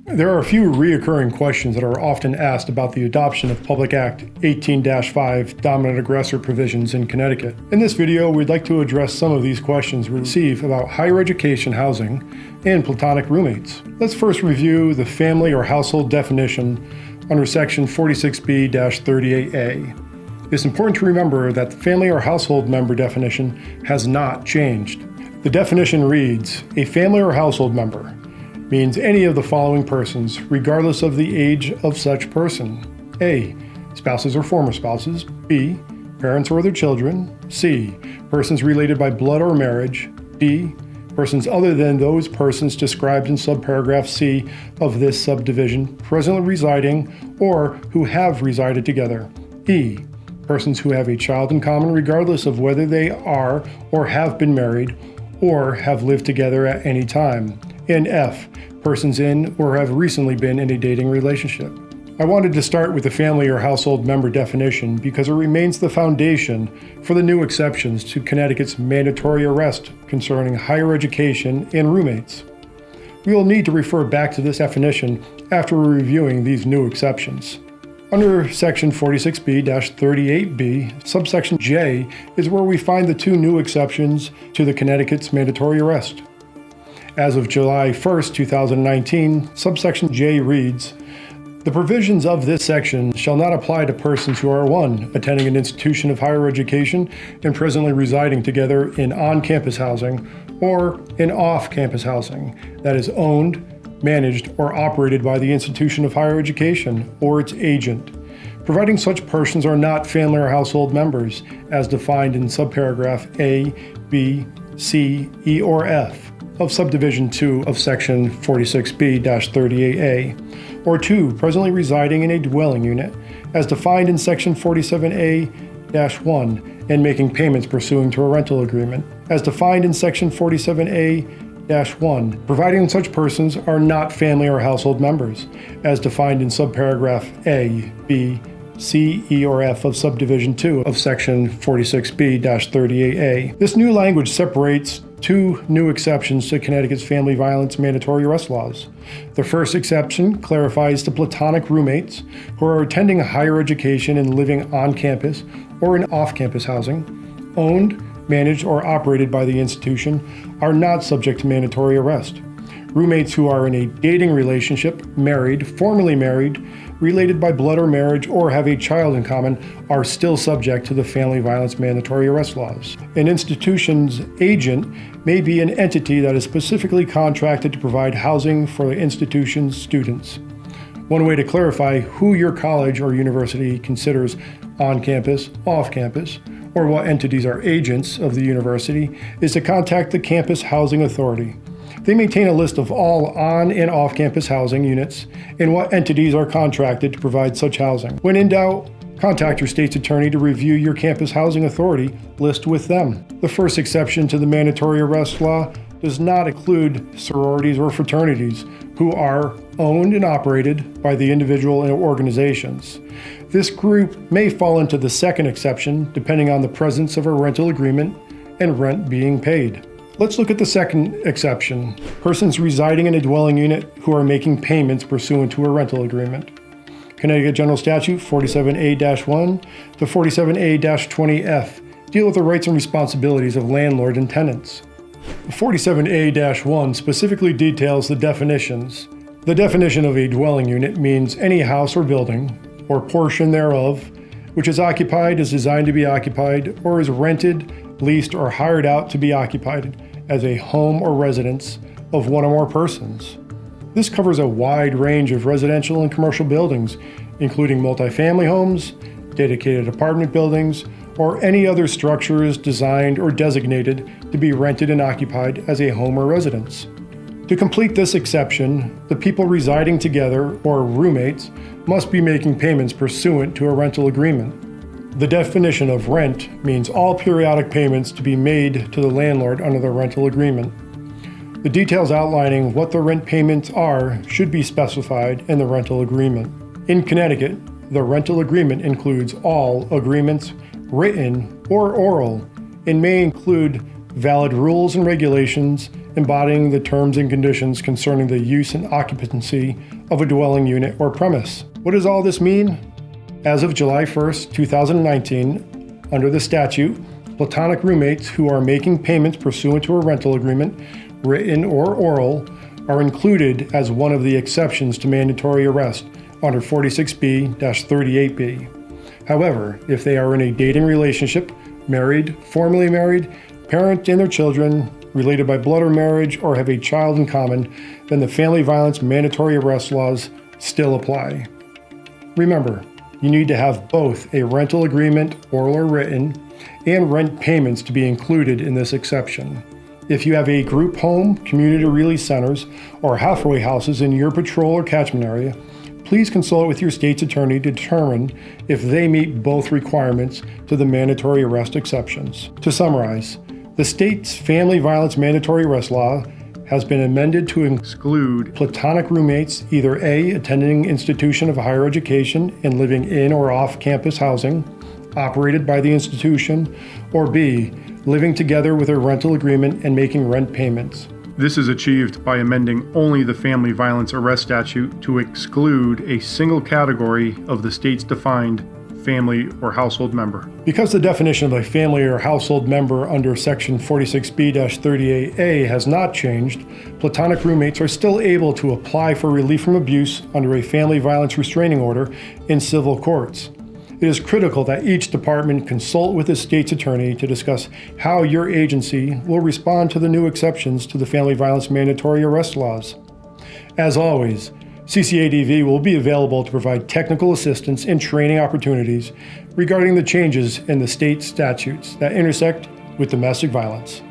There are a few reoccurring questions that are often asked about the adoption of Public Act 18-5 dominant aggressor provisions in Connecticut. In this video, we'd like to address some of these questions we receive about higher education housing and platonic roommates. Let's first review the family or household definition under Section 46B-38A. It's important to remember that the family or household member definition has not changed. The definition reads, a family or household member means any of the following persons, regardless of the age of such person. A. Spouses or former spouses. B. Parents or their children. C. Persons related by blood or marriage. D. Persons other than those persons described in subparagraph C of this subdivision, presently residing or who have resided together. E. Persons who have a child in common regardless of whether they are or have been married or have lived together at any time. And F. Persons in or have recently been in a dating relationship. I wanted to start with the family or household member definition because it remains the foundation for the new exceptions to Connecticut's mandatory arrest concerning higher education and roommates. We will need to refer back to this definition after reviewing these new exceptions. Under Section 46B-38B, subsection J is where we find the two new exceptions to the Connecticut's mandatory arrest. As of July 1st, 2019, subsection J reads, the provisions of this section shall not apply to persons who are 1. Attending an institution of higher education and presently residing together in on-campus housing or in off-campus housing that is owned, managed, or operated by the institution of higher education or its agent, providing such persons are not family or household members as defined in subparagraph A, B, C, E, or F of subdivision 2 of section 46B-38A, or 2, presently residing in a dwelling unit as defined in section 47A-1 and making payments pursuant to a rental agreement as defined in section 47A-1, providing such persons are not family or household members as defined in subparagraph A, B, C, E, or F of subdivision 2 of section 46B-38A. This new language separates two new exceptions to Connecticut's family violence mandatory arrest laws. The first exception clarifies the platonic roommates who are attending higher education and living on campus or in off-campus housing, owned, managed, or operated by the institution, are not subject to mandatory arrest. Roommates who are in a dating relationship, married, formerly married, related by blood or marriage, or have a child in common are still subject to the family violence mandatory arrest laws. An institution's agent may be an entity that is specifically contracted to provide housing for the institution's students. One way to clarify who your college or university considers on campus, off campus, or what entities are agents of the university is to contact the Campus Housing Authority. They maintain a list of all on and off-campus housing units and what entities are contracted to provide such housing. When in doubt, contact your state's attorney to review your Campus Housing Authority list with them. The first exception to the mandatory arrest law does not include sororities or fraternities who are owned and operated by the individual organizations. This group may fall into the second exception depending on the presence of a rental agreement and rent being paid. Let's look at the second exception, persons residing in a dwelling unit who are making payments pursuant to a rental agreement. Connecticut General Statute 47A-1 to 47A-20F deal with the rights and responsibilities of landlord and tenants. 47A-1 specifically details the definitions. The definition of a dwelling unit means any house or building, or portion thereof, which is occupied, is designed to be occupied, or is rented, leased, or hired out to be occupied as a home or residence of one or more persons. This covers a wide range of residential and commercial buildings, including multifamily homes, dedicated apartment buildings, or any other structures designed or designated to be rented and occupied as a home or residence. To complete this exception, the people residing together, or roommates, must be making payments pursuant to a rental agreement. The definition of rent means all periodic payments to be made to the landlord under the rental agreement. The details outlining what the rent payments are should be specified in the rental agreement. In Connecticut, the rental agreement includes all agreements, written or oral, and may include valid rules and regulations embodying the terms and conditions concerning the use and occupancy of a dwelling unit or premise. What does all this mean? As of July 1st, 2019, under the statute, platonic roommates who are making payments pursuant to a rental agreement, written or oral, are included as one of the exceptions to mandatory arrest under 46B-38B. However, if they are in a dating relationship, married, formerly married, parent and their children, related by blood or marriage, or have a child in common, then the family violence mandatory arrest laws still apply. Remember, you need to have both a rental agreement, oral or written, and rent payments to be included in this exception. If you have a group home, community release centers, or halfway houses in your patrol or catchment area, please consult with your state's attorney to determine if they meet both requirements to the mandatory arrest exceptions. To summarize, the state's family violence mandatory arrest law has been amended to exclude platonic roommates either A, attending institution of higher education and living in or off-campus housing operated by the institution, or B, living together with a rental agreement and making rent payments. This is achieved by amending only the family violence arrest statute to exclude a single category of the state's defined family or household member. Because the definition of a family or household member under Section 46B-38A has not changed, platonic roommates are still able to apply for relief from abuse under a family violence restraining order in civil courts. It is critical that each department consult with the state's attorney to discuss how your agency will respond to the new exceptions to the family violence mandatory arrest laws. As always, CCADV will be available to provide technical assistance and training opportunities regarding the changes in the state statutes that intersect with domestic violence.